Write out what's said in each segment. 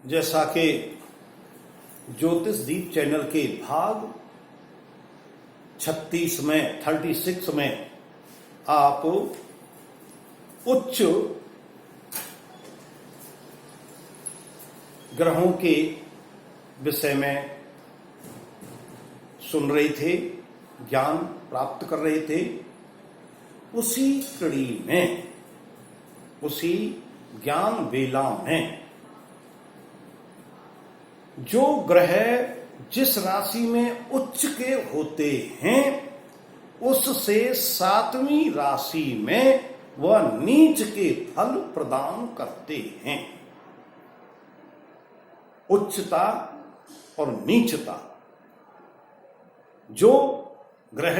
जैसा कि ज्योतिष दीप चैनल के भाग 36 में आप उच्च ग्रहों के विषय में सुन रहे थे, ज्ञान प्राप्त कर रहे थे। उसी कड़ी में, उसी ज्ञान वेला में जो ग्रह जिस राशि में उच्च के होते हैं उससे 7वीं राशि में वह नीच के फल प्रदान करते हैं। उच्चता और नीचता, जो ग्रह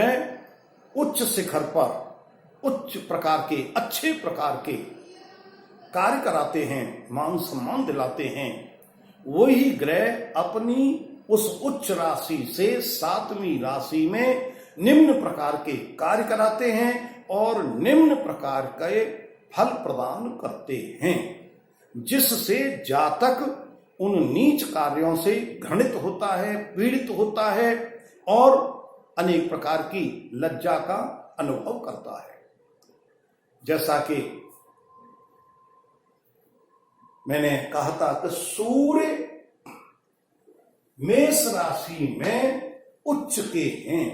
उच्च शिखर पर उच्च प्रकार के, अच्छे प्रकार के कार्य कराते हैं, मान सम्मान दिलाते हैं, वही ग्रह अपनी उस उच्च राशि से 7वीं राशि में निम्न प्रकार के कार्य कराते हैं और निम्न प्रकार के फल प्रदान करते हैं, जिससे जातक उन नीच कार्यों से घृणित होता है, पीड़ित होता है और अनेक प्रकार की लज्जा का अनुभव करता है। जैसा कि मैंने कहा था कि सूर्य मेष राशि में उच्च के हैं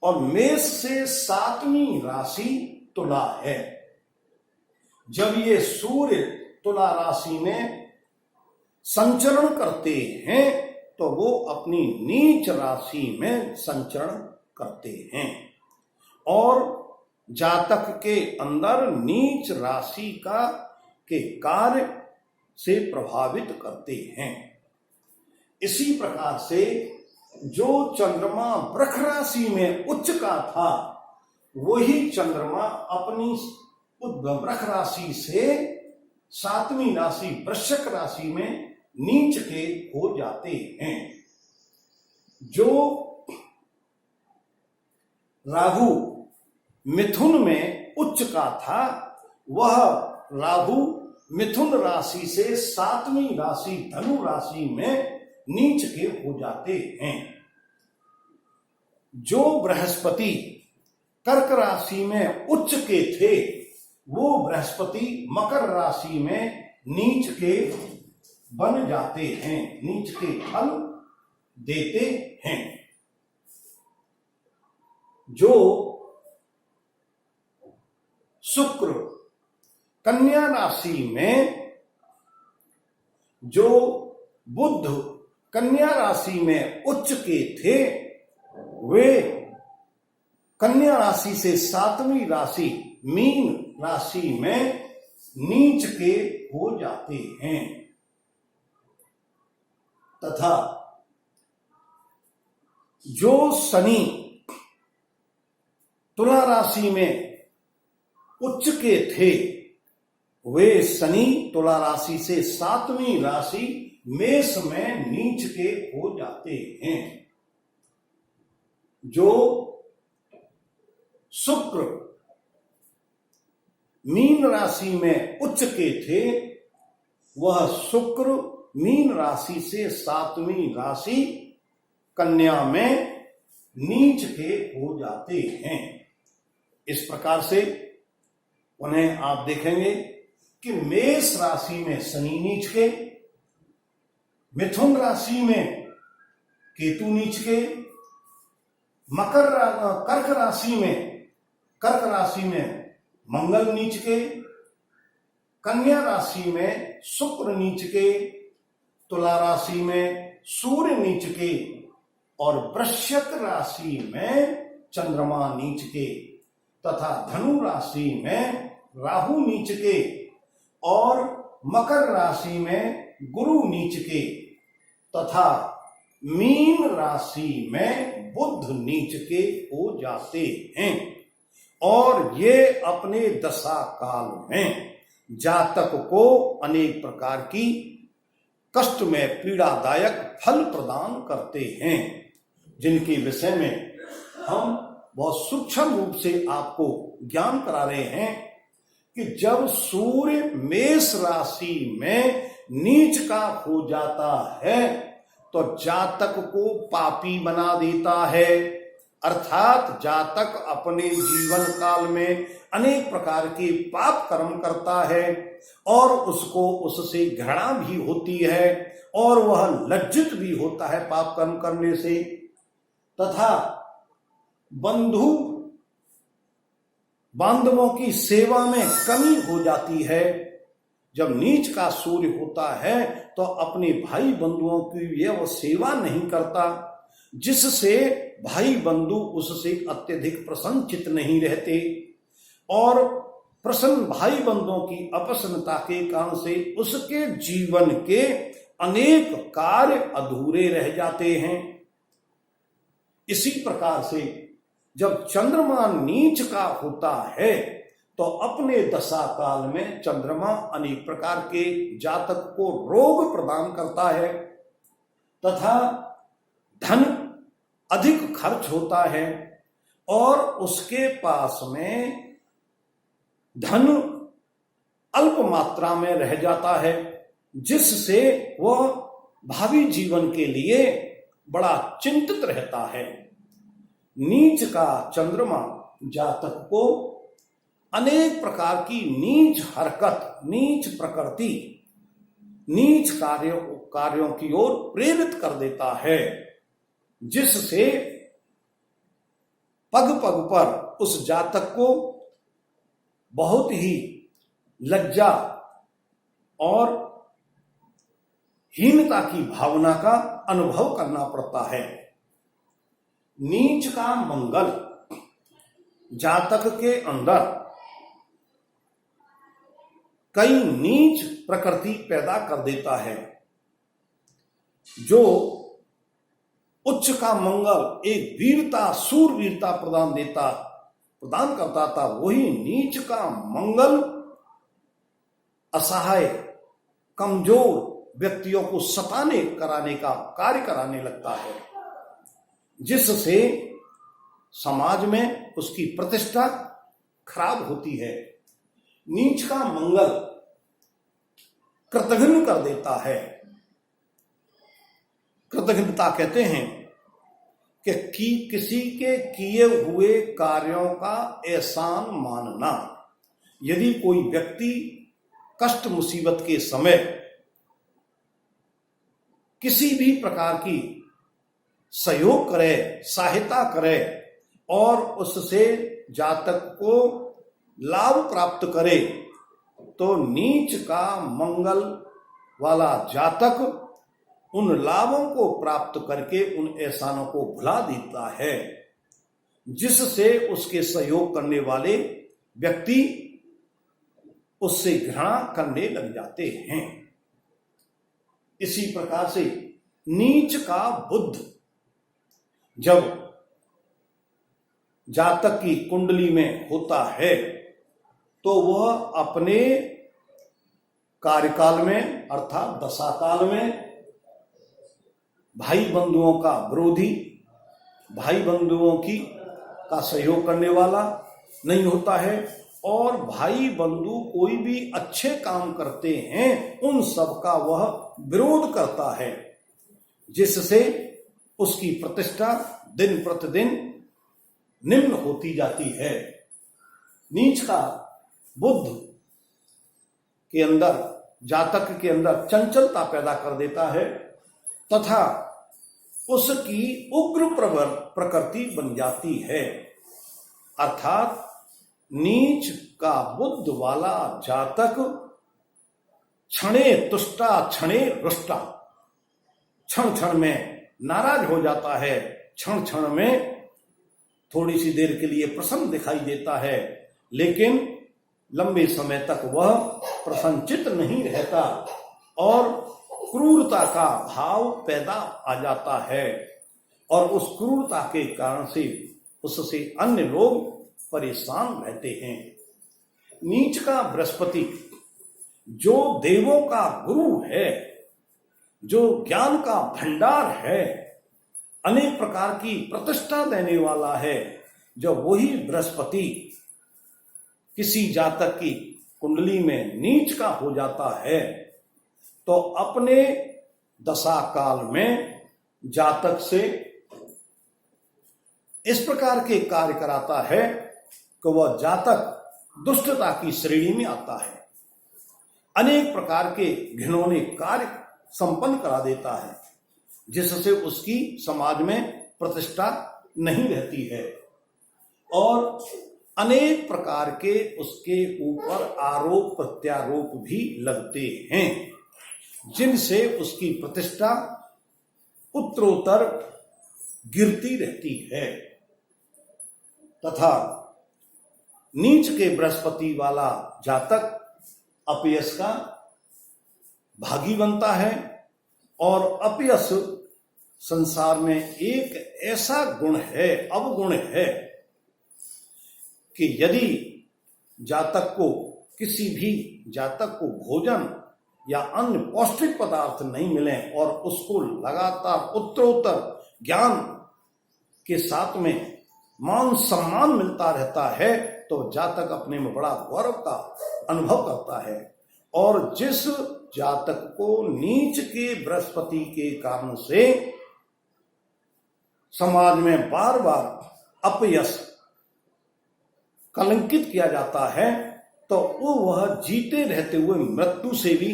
और मेष से 7वीं राशि तुला है। जब ये सूर्य तुला राशि में संचरण करते हैं तो वो अपनी नीच राशि में संचरण करते हैं और जातक के अंदर नीच राशि के कार्य से प्रभावित करते हैं। इसी प्रकार से जो चंद्रमा वृष राशि में उच्च का था, वही चंद्रमा अपनी वृष राशि से 7वीं राशि वृश्चिक राशि में नीच के हो जाते हैं। जो राहु मिथुन में उच्च का था, वह राहु मिथुन राशि से 7वीं राशि धनु राशि में नीच के हो जाते हैं। जो बृहस्पति कर्क राशि में उच्च के थे, वो बृहस्पति मकर राशि में नीच के बन जाते हैं, नीच के फल देते हैं। जो शुक्र कन्या राशि में, जो बुध कन्या राशि में उच्च के थे, वे कन्या राशि से 7वीं राशि मीन राशि में नीच के हो जाते हैं। तथा जो शनि तुला राशि में उच्च के थे, वे शनि तुला राशि से 7वीं राशि मेष में नीच के हो जाते हैं। जो शुक्र मीन राशि में उच्च के थे, वह शुक्र मीन राशि से 7वीं राशि कन्या में नीच के हो जाते हैं। इस प्रकार से उन्हें आप देखेंगे कि मेष राशि में शनि नीच के, मिथुन राशि में केतु नीच के, कर्क राशि में मंगल नीच के, कन्या राशि में शुक्र नीच के, तुला राशि में सूर्य नीच के और वृश्चिक राशि में चंद्रमा नीच के तथा धनु राशि में राहु नीच के और मकर राशि में गुरु नीच के तथा मीन राशि में बुध नीच के हो जाते हैं। और ये अपने दशा काल में जातक को अनेक प्रकार की कष्ट में पीड़ादायक फल प्रदान करते हैं, जिनके विषय में हम बहुत सूक्ष्म रूप से आपको ज्ञान करा रहे हैं कि जब सूर्य मेष राशि में नीच का हो जाता है तो जातक को पापी बना देता है। अर्थात जातक अपने जीवन काल में अनेक प्रकार के पाप कर्म करता है और उसको उससे घृणा भी होती है और वह लज्जित भी होता है पाप कर्म करने से, तथा बंधु बांधवों की सेवा में कमी हो जाती है। जब नीच का सूर्य होता है तो अपने भाई बंधुओं की वह सेवा नहीं करता, जिससे भाई बंधु उससे अत्यधिक प्रसन्नचित नहीं रहते और प्रसन्न भाई बंधुओं की अप्रसन्नता के कारण से उसके जीवन के अनेक कार्य अधूरे रह जाते हैं। इसी प्रकार से जब चंद्रमा नीच का होता है तो अपने दशा काल में चंद्रमा अनेक प्रकार के जातक को रोग प्रदान करता है तथा धन अधिक खर्च होता है और उसके पास में धन अल्प मात्रा में रह जाता है, जिससे वह भावी जीवन के लिए बड़ा चिंतित रहता है। नीच का चंद्रमा जातक को अनेक प्रकार की नीच हरकत, नीच प्रकृति, नीच कार्यों की ओर प्रेरित कर देता है, जिससे पग पग पर उस जातक को बहुत ही लज्जा और हीनता की भावना का अनुभव करना पड़ता है। नीच का मंगल जातक के अंदर कई नीच प्रकृति पैदा कर देता है। जो उच्च का मंगल एक वीरता, सूरवीरता प्रदान करता था, वही नीच का मंगल असहाय, कमजोर व्यक्तियों को सताने कराने का कार्य कराने लगता है, जिससे समाज में उसकी प्रतिष्ठा खराब होती है। नीच का मंगल कृतघ्न कर देता है। कृतघ्नता कहते हैं कि किसी के किए हुए कार्यों का एहसान मानना। यदि कोई व्यक्ति कष्ट मुसीबत के समय किसी भी प्रकार की सहयोग करे, सहायता करे और उससे जातक को लाभ प्राप्त करे, तो नीच का मंगल वाला जातक उन लाभों को प्राप्त करके उन एहसानों को भुला देता है, जिससे उसके सहयोग करने वाले व्यक्ति उससे घृणा करने लग जाते हैं। इसी प्रकार से नीच का बुध जब जातक की कुंडली में होता है तो वह अपने कार्यकाल में अर्थात दशा काल में भाई बंधुओं का विरोधी, भाई बंधुओं का सहयोग करने वाला नहीं होता है और भाई बंधु कोई भी अच्छे काम करते हैं उन सब का वह विरोध करता है, जिससे उसकी प्रतिष्ठा दिन प्रतिदिन निम्न होती जाती है। नीच का बुध के अंदर, जातक के अंदर चंचलता पैदा कर देता है तथा उसकी उग्र प्रकृति बन जाती है। अर्थात नीच का बुध वाला जातक क्षणे तुष्टा क्षणे रुष्टा, क्षण क्षण में नाराज हो जाता है, क्षण क्षण में थोड़ी सी देर के लिए प्रसन्न दिखाई देता है, लेकिन लंबे समय तक वह प्रसन्नचित नहीं रहता और क्रूरता का भाव पैदा आ जाता है और उस क्रूरता के कारण से उससे अन्य लोग परेशान रहते हैं। नीच का बृहस्पति जो देवों का गुरु है, जो ज्ञान का भंडार है, अनेक प्रकार की प्रतिष्ठा देने वाला है, जब वही बृहस्पति किसी जातक की कुंडली में नीच का हो जाता है तो अपने दशा काल में जातक से इस प्रकार के कार्य कराता है कि वह जातक दुष्टता की श्रेणी में आता है, अनेक प्रकार के घिनौने कार्य संपन्न करा देता है, जिससे उसकी समाज में प्रतिष्ठा नहीं रहती है और अनेक प्रकार के उसके ऊपर आरोप प्रत्यारोप भी लगते हैं, जिनसे उसकी प्रतिष्ठा उत्तरोत्तर गिरती रहती है। तथा नीच के बृहस्पति वाला जातक अपयश का भागी बनता है और अपयश संसार में एक ऐसा गुण है, अवगुण है कि यदि जातक को किसी भी जातक को भोजन या अन्य पौष्टिक पदार्थ नहीं मिले और उसको लगातार उत्तरोत्तर ज्ञान के साथ में मान सम्मान मिलता रहता है, तो जातक अपने में बड़ा गौरव का अनुभव करता है। और जिस जातक को नीच के बृहस्पति के कारण से समाज में बार बार अपयश कलंकित किया जाता है, तो वह जीते रहते हुए मृत्यु से भी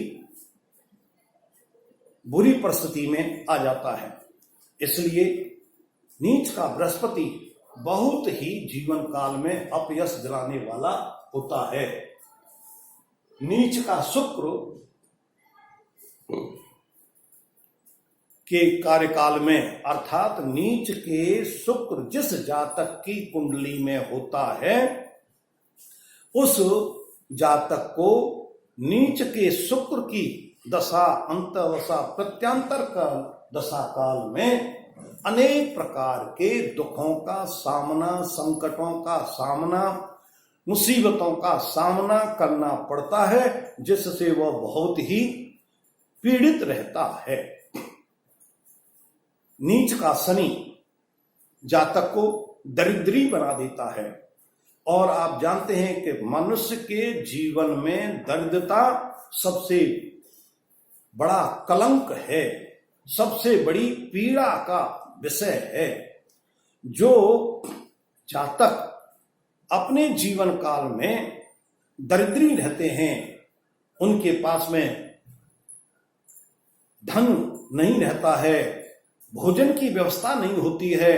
बुरी परिस्थिति में आ जाता है। इसलिए नीच का बृहस्पति बहुत ही जीवन काल में अपयश दिलाने वाला होता है। नीच का शुक्र के कार्यकाल में अर्थात नीच के शुक्र जिस जातक की कुंडली में होता है, उस जातक को नीच के शुक्र की दशा, अंतर्दशा, प्रत्यांतर का दशा काल में अनेक प्रकार के दुखों का सामना, संकटों का सामना, मुसीबतों का सामना करना पड़ता है, जिससे वह बहुत ही पीड़ित रहता है। नीच का शनि जातक को दरिद्री बना देता है और आप जानते हैं कि मनुष्य के जीवन में दरिद्रता सबसे बड़ा कलंक है, सबसे बड़ी पीड़ा का विषय है। जो जातक अपने जीवन काल में दरिद्री रहते हैं, उनके पास में धन नहीं रहता है, भोजन की व्यवस्था नहीं होती है,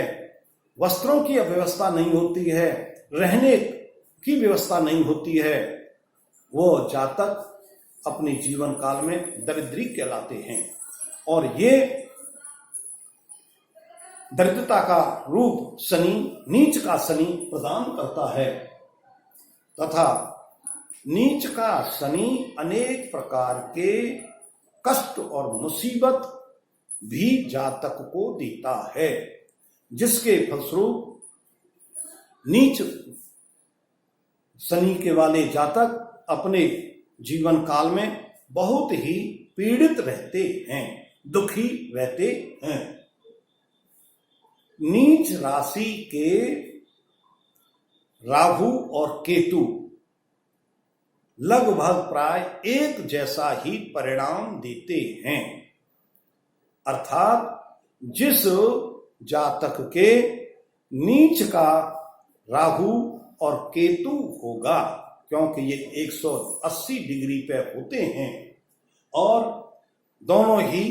वस्त्रों की व्यवस्था नहीं होती है, रहने की व्यवस्था नहीं होती है, वो जातक अपने जीवन काल में दरिद्री कहलाते हैं। और ये दरिद्रता का रूप शनि, नीच का शनि प्रदान करता है। तथा नीच का शनि अनेक प्रकार के कष्ट और मुसीबत भी जातक को देता है, जिसके फलस्वरूप नीच शनि के वाले जातक अपने जीवन काल में बहुत ही पीड़ित रहते हैं, दुखी रहते हैं। नीच राशि के राहु और केतु लगभग प्राय एक जैसा ही परिणाम देते हैं। अर्थात जिस जातक के नीच का राहु और केतु होगा, क्योंकि ये 180 डिग्री पे होते हैं और दोनों ही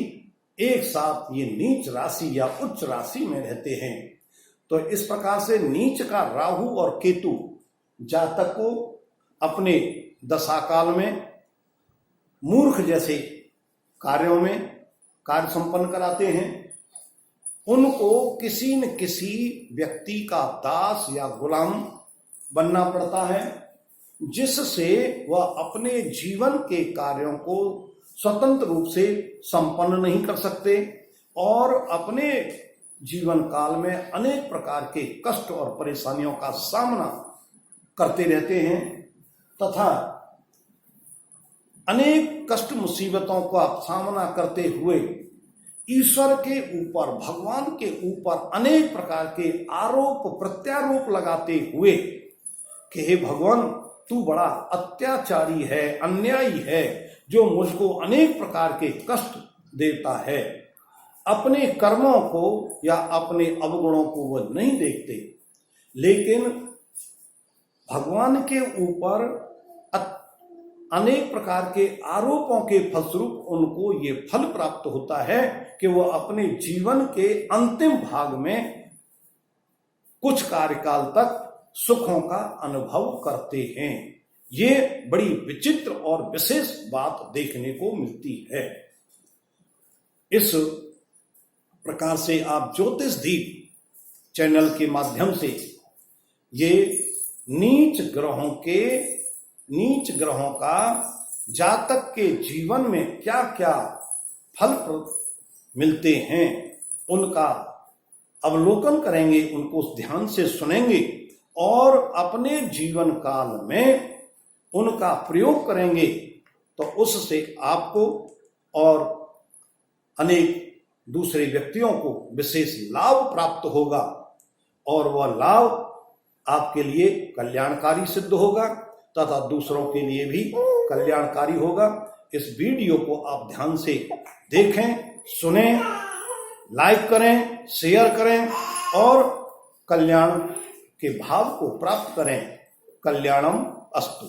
एक साथ ये नीच राशि या उच्च राशि में रहते हैं, तो इस प्रकार से नीच का राहु और केतु जातक को अपने दशा काल में मूर्ख जैसे कार्यों में कार्य संपन्न कराते हैं। उनको किसी न किसी व्यक्ति का दास या गुलाम बनना पड़ता है, जिससे वह अपने जीवन के कार्यों को स्वतंत्र रूप से संपन्न नहीं कर सकते और अपने जीवन काल में अनेक प्रकार के कष्ट और परेशानियों का सामना करते रहते हैं तथा अनेक कष्ट मुसीबतों का सामना करते हुए ईश्वर के ऊपर, भगवान के ऊपर अनेक प्रकार के आरोप प्रत्यारोप लगाते हुए कि हे भगवान, तू बड़ा अत्याचारी है, अन्यायी है, जो मुझको अनेक प्रकार के कष्ट देता है। अपने कर्मों को या अपने अवगुणों को वह नहीं देखते, लेकिन भगवान के ऊपर अनेक प्रकार के आरोपों के फलस्वरूप उनको ये फल प्राप्त होता है कि वो अपने जीवन के अंतिम भाग में कुछ कार्यकाल तक सुखों का अनुभव करते हैं। ये बड़ी विचित्र और विशेष बात देखने को मिलती है। इस प्रकार से आप ज्योतिष दीप चैनल के माध्यम से ये नीच ग्रहों का जातक के जीवन में क्या क्या फल मिलते हैं उनका अवलोकन करेंगे, उनको ध्यान से सुनेंगे और अपने जीवन काल में उनका प्रयोग करेंगे, तो उससे आपको और अनेक दूसरे व्यक्तियों को विशेष लाभ प्राप्त होगा और वह लाभ आपके लिए कल्याणकारी सिद्ध होगा तथा दूसरों के लिए भी कल्याणकारी होगा। इस वीडियो को आप ध्यान से देखें, सुनें, लाइक करें, शेयर करें और कल्याण के भाव को प्राप्त करें। कल्याणम अस्तु।